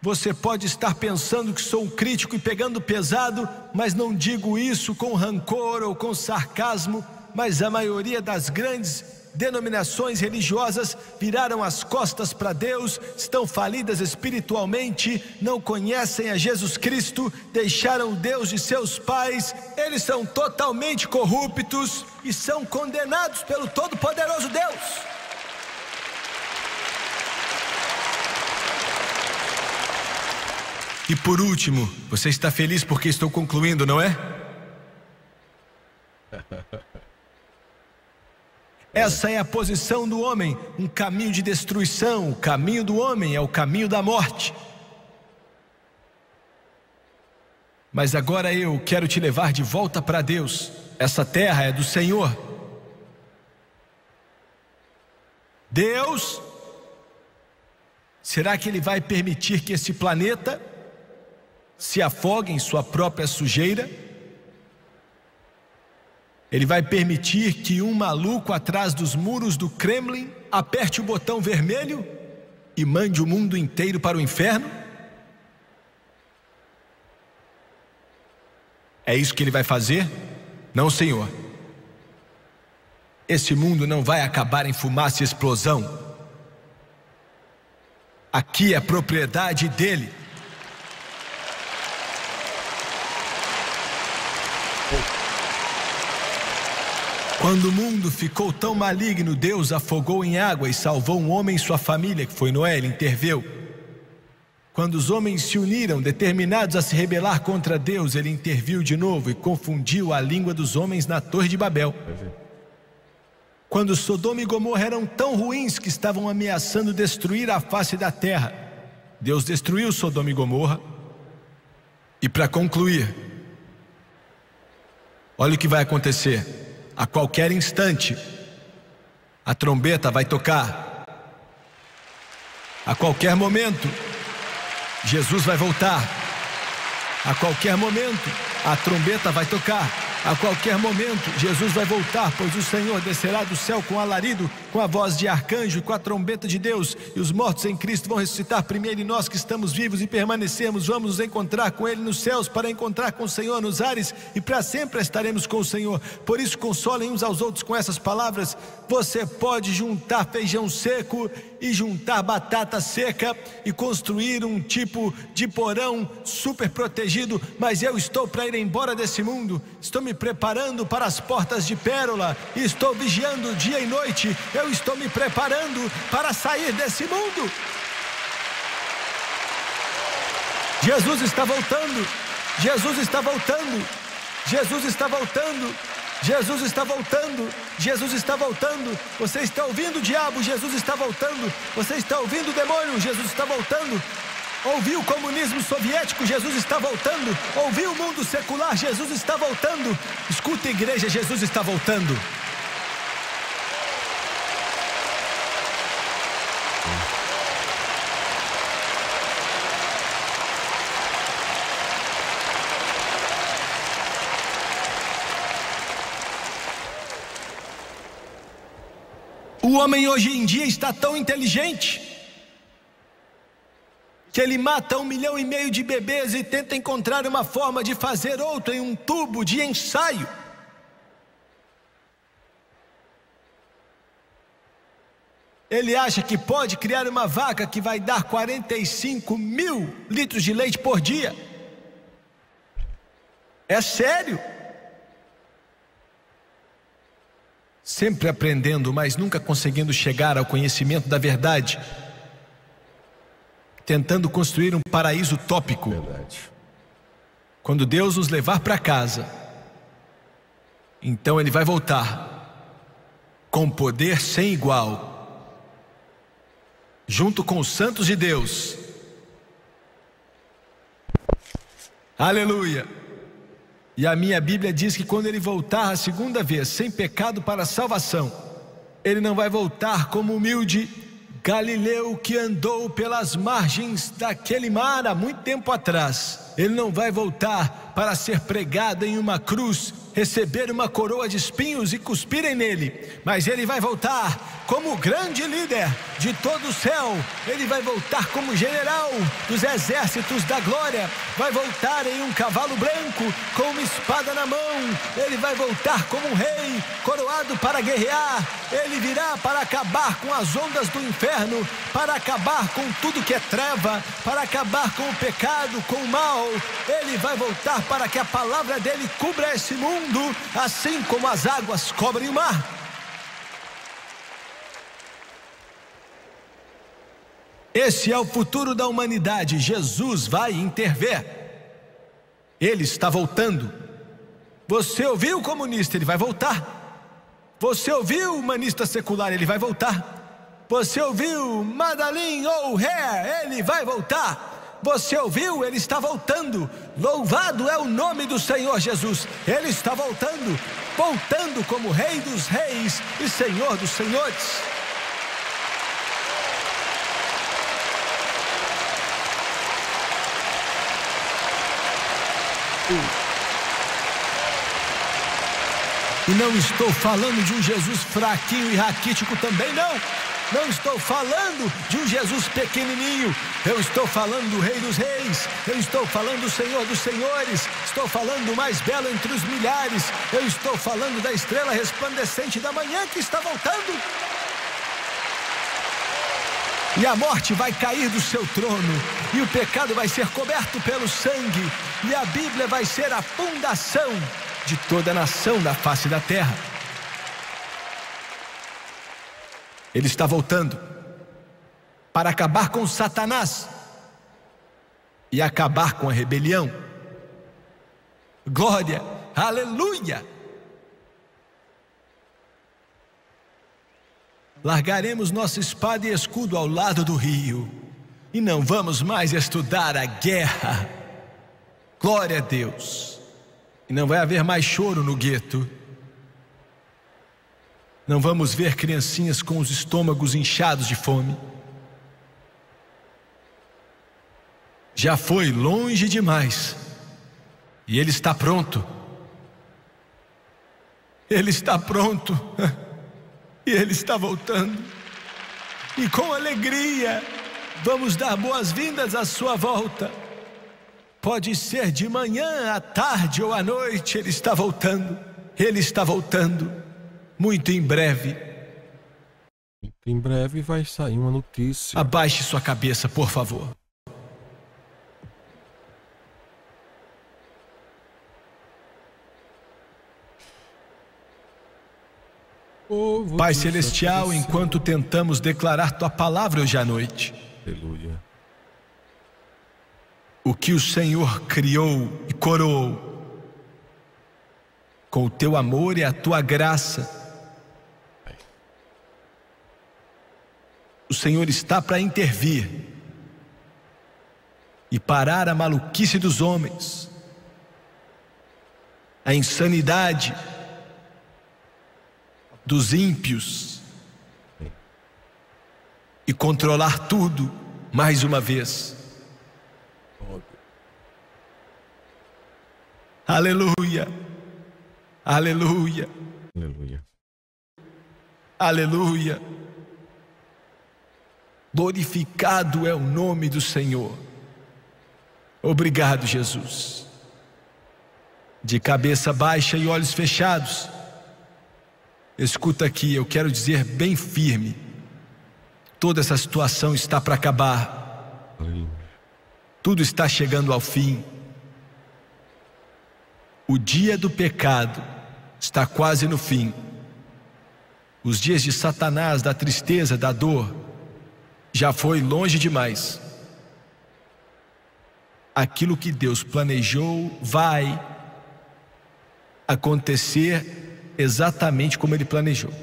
Você pode estar pensando que sou um crítico e pegando pesado, mas não digo isso com rancor ou com sarcasmo, mas a maioria das grandes denominações religiosas viraram as costas para Deus, estão falidas espiritualmente, não conhecem a Jesus Cristo, deixaram Deus de seus pais, eles são totalmente corruptos e são condenados pelo Todo-Poderoso Deus. E por último, você está feliz porque estou concluindo, não é? Essa é a posição do homem, um caminho de destruição. O caminho do homem é o caminho da morte. Mas agora eu quero te levar de volta para Deus. Essa terra é do Senhor. Deus, será que Ele vai permitir que esse planeta se afogue em sua própria sujeira? Ele vai permitir que um maluco atrás dos muros do Kremlin aperte o botão vermelho e mande o mundo inteiro para o inferno? É isso que ele vai fazer? Não, Senhor. Esse mundo não vai acabar em fumaça e explosão. Aqui é propriedade dele. Quando o mundo ficou tão maligno, Deus afogou em água e salvou um homem e sua família, que foi Noé. Ele interveio. Quando os homens se uniram, determinados a se rebelar contra Deus, Ele interviu de novo e confundiu a língua dos homens na Torre de Babel. Quando Sodoma e Gomorra eram tão ruins que estavam ameaçando destruir a face da terra, Deus destruiu Sodoma e Gomorra. E para concluir, olha o que vai acontecer. A qualquer instante, a trombeta vai tocar. A qualquer momento, Jesus vai voltar. A qualquer momento, a trombeta vai tocar. A qualquer momento, Jesus vai voltar, pois o Senhor descerá do céu com alarido, com a voz de arcanjo e com a trombeta de Deus, e os mortos em Cristo vão ressuscitar primeiro, e nós que estamos vivos e permanecemos, vamos nos encontrar com Ele nos céus, para encontrar com o Senhor nos ares, e para sempre estaremos com o Senhor. Por isso consolem uns aos outros com essas palavras. Você pode juntar feijão seco e juntar batata seca e construir um tipo de porão super protegido, mas eu estou para ir embora desse mundo. Estou me preparando para as portas de pérola e estou vigiando dia e noite. Eu estou me preparando para sair desse mundo. Jesus está voltando. Jesus está voltando. Jesus está voltando. Jesus está voltando. Jesus está voltando. Você está ouvindo o diabo? Jesus está voltando. Você está ouvindo o demônio? Jesus está voltando. Ouviu o comunismo soviético? Jesus está voltando. Ouviu o mundo secular? Jesus está voltando. Escuta, igreja, Jesus está voltando. O homem hoje em dia está tão inteligente que ele mata 1,5 milhão de bebês e tenta encontrar uma forma de fazer outro em um tubo de ensaio. Ele acha que pode criar uma vaca que vai dar 45 mil litros de leite por dia. É sério. Sempre aprendendo, mas nunca conseguindo chegar ao conhecimento da verdade. Tentando construir um paraíso utópico. Verdade. Quando Deus nos levar para casa, então Ele vai voltar com poder sem igual, junto com os santos de Deus. Aleluia! E a minha Bíblia diz que quando Ele voltar a segunda vez, sem pecado para a salvação, Ele não vai voltar como humilde Galileu que andou pelas margens daquele mar há muito tempo atrás. Ele não vai voltar para ser pregado em uma cruz, receber uma coroa de espinhos e cuspirem nele, mas ele vai voltar como o grande líder de todo o céu. Ele vai voltar como general dos exércitos da glória, vai voltar em um cavalo branco com uma espada na mão. Ele vai voltar como um rei, coroado para guerrear. Ele virá para acabar com as ondas do inferno, para acabar com tudo que é treva, para acabar com o pecado, com o mal. Ele vai voltar para que a palavra dele cubra esse mundo, assim como as águas cobrem o mar. Esse é o futuro da humanidade. Jesus vai intervir. Ele está voltando. Você ouviu, comunista? Ele vai voltar. Você ouviu, humanista secular? Ele vai voltar. Você ouviu, Madalyn O'Hare? Ele vai voltar. Você ouviu? Ele está voltando. Louvado é o nome do Senhor Jesus. Ele está voltando, voltando como Rei dos Reis e Senhor dos Senhores. E não estou falando de um Jesus fraquinho e raquítico também, não. Não estou falando de um Jesus pequenininho. Eu estou falando do Rei dos Reis. Eu estou falando do Senhor dos Senhores. Estou falando do mais belo entre os milhares. Eu estou falando da estrela resplandecente da manhã que está voltando. E a morte vai cair do seu trono, e o pecado vai ser coberto pelo sangue, e a Bíblia vai ser a fundação de toda a nação da face da terra. Ele está voltando para acabar com Satanás e acabar com a rebelião. Glória, aleluia! Largaremos nossa espada e escudo ao lado do rio e não vamos mais estudar a guerra. Glória a Deus! E não vai haver mais choro no gueto. Não vamos ver criancinhas com os estômagos inchados de fome. Já foi longe demais. E Ele está pronto. Ele está pronto. E Ele está voltando. E com alegria vamos dar boas-vindas à sua volta. Pode ser de manhã, à tarde ou à noite. Ele está voltando. Ele está voltando. Muito em breve. Em breve vai sair uma notícia. Abaixe sua cabeça, por favor. Pai Celestial, enquanto tentamos declarar Tua palavra hoje à noite, aleluia, o que o Senhor criou e coroou com o Teu amor e a Tua graça, o Senhor está para intervir e parar a maluquice dos homens, a insanidade dos ímpios e controlar tudo mais uma vez. Aleluia, aleluia, aleluia, aleluia. Glorificado é o nome do Senhor. Obrigado, Jesus. De cabeça baixa e olhos fechados, escuta aqui, eu quero dizer bem firme: toda essa situação está para acabar. Tudo está chegando ao fim. O dia do pecado está quase no fim. Os dias de Satanás, da tristeza, da dor, já foi longe demais. Aquilo que Deus planejou vai acontecer exatamente como Ele planejou.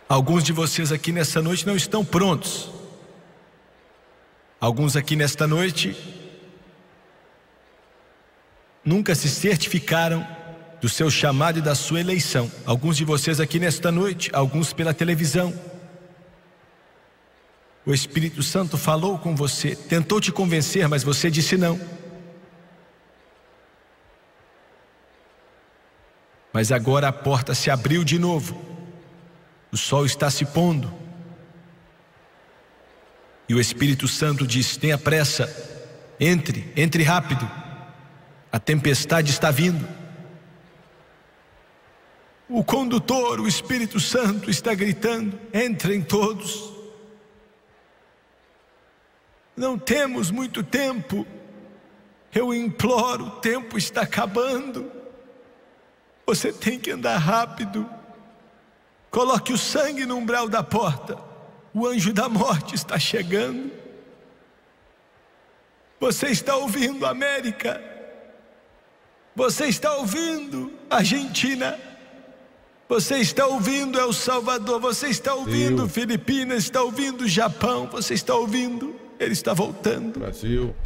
Alguns de vocês aqui nessa noite não estão prontos. Alguns aqui nesta noite nunca se certificaram do seu chamado e da sua eleição. Alguns de vocês aqui nesta noite, alguns pela televisão. O Espírito Santo falou com você, tentou te convencer, mas você disse não. Mas agora a porta se abriu de novo. O sol está se pondo. E o Espírito Santo diz: tenha pressa, entre rápido. A tempestade está vindo. O condutor, o Espírito Santo, está gritando: entrem todos. Não temos muito tempo. Eu imploro, o tempo está acabando. Você tem que andar rápido. Coloque o sangue no umbral da porta. O anjo da morte está chegando. Você está ouvindo, América? Você está ouvindo, Argentina? Você está ouvindo, El Salvador? Você está ouvindo, Filipinas? Está ouvindo, Japão? Você está ouvindo? Ele está voltando. Brasil.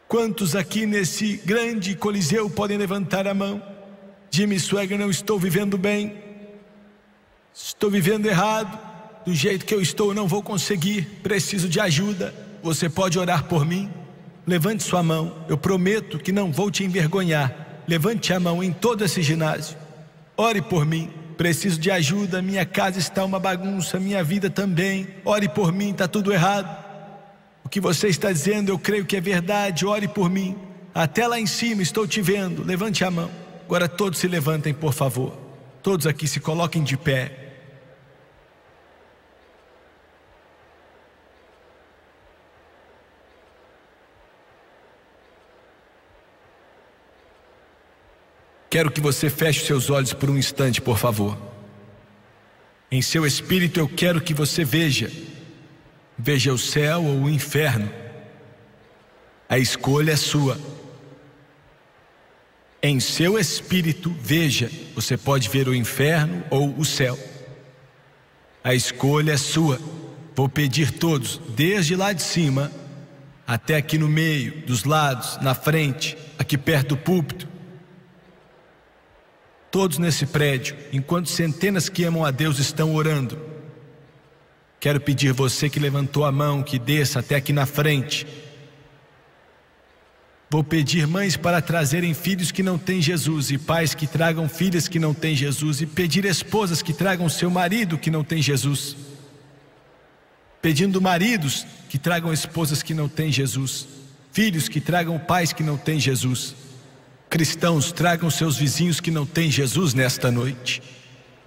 Quantos aqui nesse grande coliseu podem levantar a mão? Jimmy Swaggart, não estou vivendo bem. Estou vivendo errado. Do jeito que eu estou, não vou conseguir. Preciso de ajuda. Você pode orar por mim? Levante sua mão. Eu prometo que não vou te envergonhar. Levante a mão em todo esse ginásio. Ore por mim. Preciso de ajuda. Minha casa está uma bagunça. Minha vida também. Ore por mim. Está tudo errado. O que você está dizendo, eu creio que é verdade. Ore por mim. Até lá em cima estou te vendo. Levante a mão. Agora todos se levantem, por favor. Todos aqui se coloquem de pé. Quero que você feche seus olhos por um instante, por favor. Em seu espírito eu quero que você veja o céu ou o inferno. A escolha é sua. Em seu espírito, veja, você pode ver o inferno ou o céu. A escolha é sua. Vou pedir todos, desde lá de cima até aqui no meio, dos lados, na frente, aqui perto do púlpito. Todos nesse prédio, enquanto centenas que amam a Deus estão orando. Quero pedir você que levantou a mão, que desça até aqui na frente. Vou pedir mães para trazerem filhos que não têm Jesus, e pais que tragam filhas que não têm Jesus, e pedir esposas que tragam seu marido que não tem Jesus. Pedindo maridos que tragam esposas que não têm Jesus, filhos que tragam pais que não têm Jesus. Cristãos, tragam seus vizinhos que não têm Jesus nesta noite.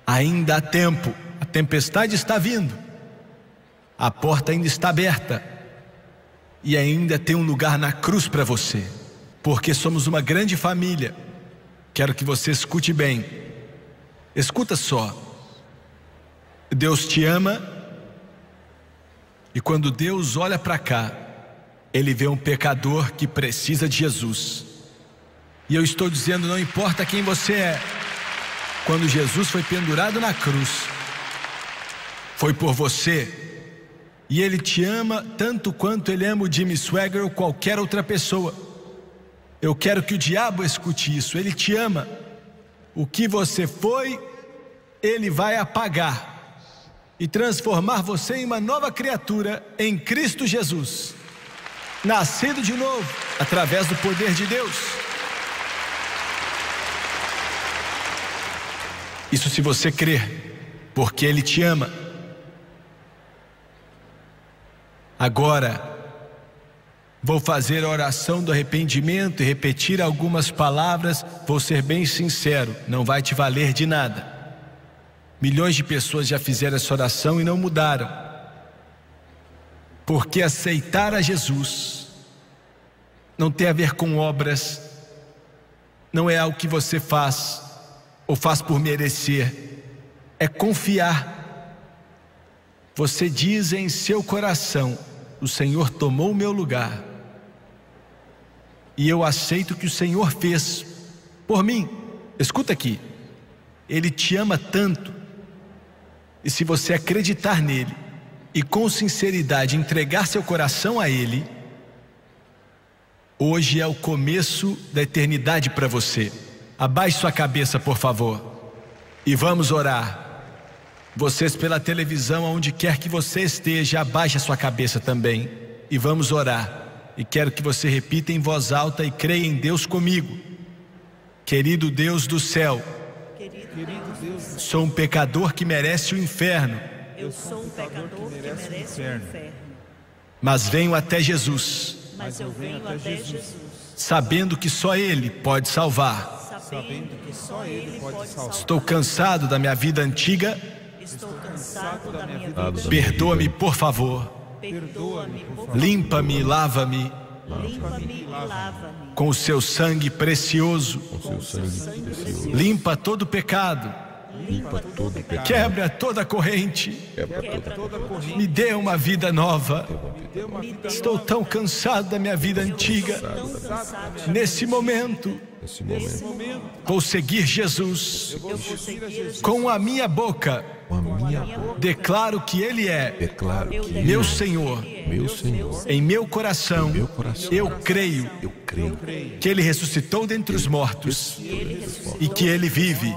Ainda há tempo, a tempestade está vindo. A porta ainda está aberta. E ainda tem um lugar na cruz para você. Porque somos uma grande família. Quero que você escute bem. Escuta só. Deus te ama. E quando Deus olha para cá, Ele vê um pecador que precisa de Jesus. E eu estou dizendo, não importa quem você é. Quando Jesus foi pendurado na cruz, foi por você. E Ele te ama tanto quanto Ele ama o Jimmy Swaggart ou qualquer outra pessoa. Eu quero que o diabo escute isso. Ele te ama. O que você foi, Ele vai apagar e transformar você em uma nova criatura em Cristo Jesus, nascido de novo através do poder de Deus. Isso se você crer, porque Ele te ama. Agora, vou fazer a oração do arrependimento e repetir algumas palavras. Vou ser bem sincero, não vai te valer de nada. Milhões de pessoas já fizeram essa oração e não mudaram. Porque aceitar a Jesus não tem a ver com obras, não é algo que você faz ou faz por merecer, é confiar. Você diz em seu coração: o Senhor tomou o meu lugar e eu aceito o que o Senhor fez por mim. Escuta aqui, Ele te ama tanto, e se você acreditar nele e com sinceridade entregar seu coração a Ele, hoje é o começo da eternidade para você. Abaixe sua cabeça, por favor, e vamos orar. Vocês pela televisão, aonde quer que você esteja, abaixe a sua cabeça também e vamos orar. E quero que você repita em voz alta e creia em Deus comigo. Querido Deus do céu, Querido Deus, sou um pecador que merece o inferno, eu sou um pecador que merece o inferno. mas venho até Jesus, Mas eu venho até Jesus, sabendo que só Ele pode salvar. sabendo que só Ele pode salvar. Estou cansado da minha vida antiga, Estou cansado da minha vida. perdoa-me, por favor. Perdoa-me, por favor. Limpa-me e lava-me Limpa-me e lava-me. com o seu sangue precioso. Com seu sangue precioso. Limpa todo pecado, Limpa todo o pecado. quebra toda corrente, Quebra toda a corrente. me dê uma vida nova. Me dê Estou uma tão cansado da minha vida antiga. tão cansado. Nesse momento, Nesse momento, vou seguir Jesus. Eu vou seguir Jesus. Com a minha boca, com a minha boca, declaro que Ele é declaro que meu Senhor. meu Senhor, Em meu coração, meu coração, eu creio eu creio que Ele ressuscitou dentre os mortos e que Ele vive.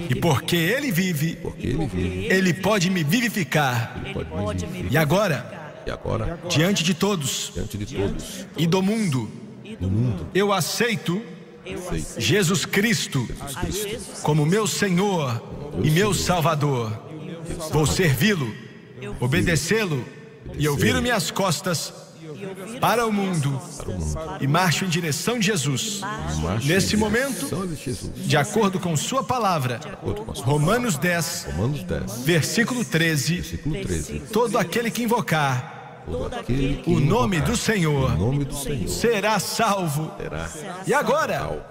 E porque Ele vive, porque Ele vive, Ele pode me vivificar. Ele pode me viver. E agora, E agora, diante de todos diante de todos, e do mundo, no mundo, eu aceito aceito Jesus Cristo a Jesus. como meu Senhor e meu Salvador. Vou servi-lo, obedecê-lo e eu viro minhas costas para o mundo e marcho em direção de Jesus. marcha Nesse em momento, direção de Jesus. de acordo com sua palavra, Romanos 10, Romanos 10, versículo 13, versículo 13. todo aquele que invocar Todo aquele que o nome invocar do Senhor o nome do Senhor será salvo. será E agora, salvo.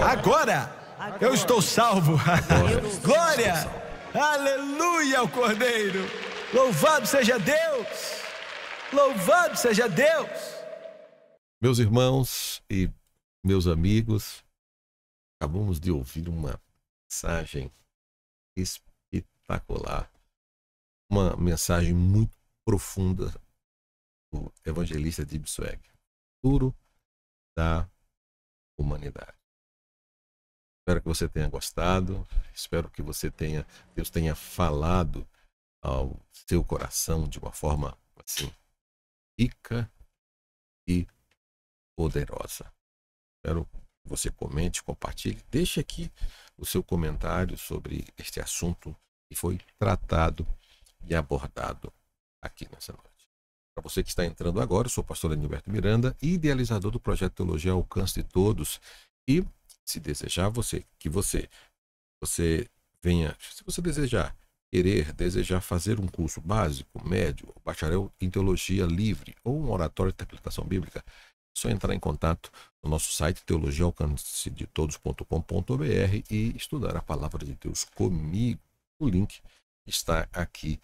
agora, eu estou salvo. Glória, aleluia ao Cordeiro. Louvado seja Deus. Louvado seja Deus. Meus irmãos e meus amigos, acabamos de ouvir uma mensagem espetacular, uma mensagem muito profunda do evangelista Jim Swaggart, futuro da humanidade. Espero que você tenha gostado, espero que Deus tenha falado ao seu coração de uma forma assim rica e poderosa. Espero que você comente, compartilhe, deixe aqui o seu comentário sobre este assunto que foi tratado e abordado aqui nessa noite. Para você que está entrando agora, eu sou o pastor Anilberto Miranda, idealizador do projeto Teologia ao Alcance de Todos, e se desejar você venha, se você desejar fazer um curso básico, médio, bacharel em teologia livre ou um oratório de interpretação bíblica, é só entrar em contato no nosso site teologiaalcancedetodos.com.br e estudar a palavra de Deus comigo. O link está aqui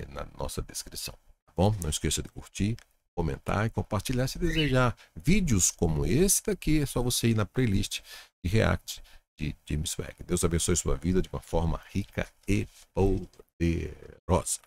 na nossa descrição, tá bom? Não esqueça de curtir, comentar e compartilhar. Se desejar vídeos como esse daqui, é só você ir na playlist de React de Jim Swaggart. Deus abençoe sua vida de uma forma rica e poderosa.